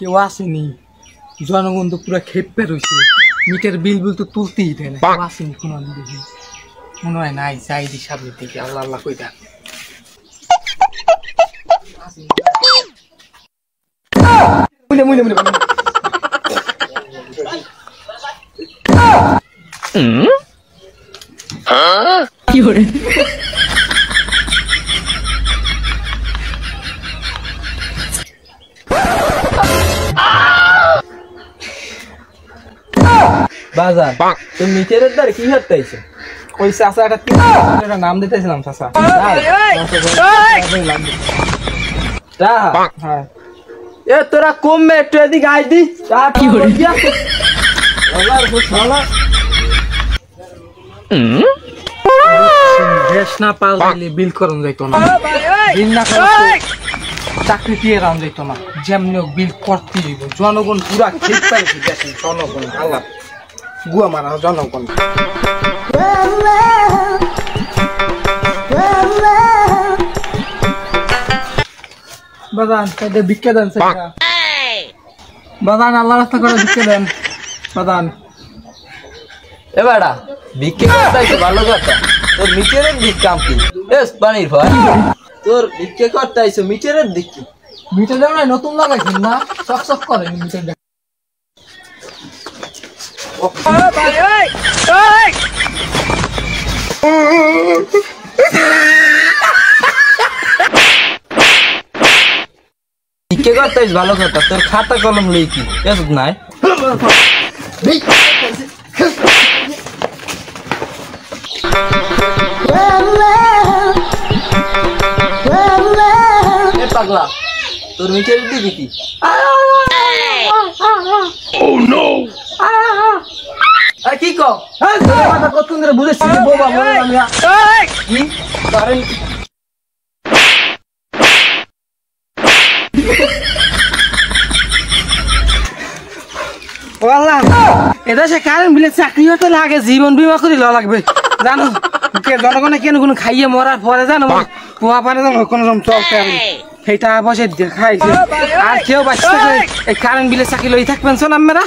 কেউ আসেনি, জনগণ তো পুরো খেপে রয়েছে, মিটার বিল তো তুলতেই দেয় না, কেউ আসেনি কোনো দেখি, মনে হয় নাই যাই দি সামনের দিকে, আল্লাহ আল্লাহ কই দেখ কি করে বাজার তুমি মিটারের দ্বারা কি হতেছে? ওই চাচা একটা নাম দিতেছিলাম চাচা, হ্যাঁ এ তোরা কমবে একটু এদিকে আই দি কি করে না পাল্টাইলে বিল করন যাইতো না, বিল না চাকরি দিয়ে রান যাইতো না, যেমনি বিল করতে দিব। জনগণ পুরা ঠিক পাইছে দেখেন, জনগণ আল্লাহ গুয়া মারা জনগণ। বাদান তাদের ভিক্ষা দেন, বাদান আল্লাহ রাস্তা করে ভিক্ষা দেন বাদান। এ বেড়া ভিক্ষে করতে ভালো কথা, তোর মিটারের দিক কাম কি পানির ভাই, তোর ভিক্ষে করতে আইসো মিটারের দিক কি? মিটার দেওয়া নতুন লাগাইছেন না, চকচক করে মিটার দেখ। ভিক্ষে করতে ভালো কথা, তোর খাতা কলম লই কি নাই? পাগলা তোর মিটারের দিকে কি? কি কতক্ষণ ধরে বুঝেছি এটা সে কারেন্ট বিলে চাকরি হতে লাগে, জীবন বীমা করে লওয়া লাগবে জানো। জনগণে কেন কোনো খাইয়ে মরার পরে জানো পোয়া পারে কোনো চলতে হবে, সেইটা বসে দেখাইছে। আর কেউ বাচ্চা এই কারেন্ট বিলে চাকরি লই থাকবেন শোন আমরা।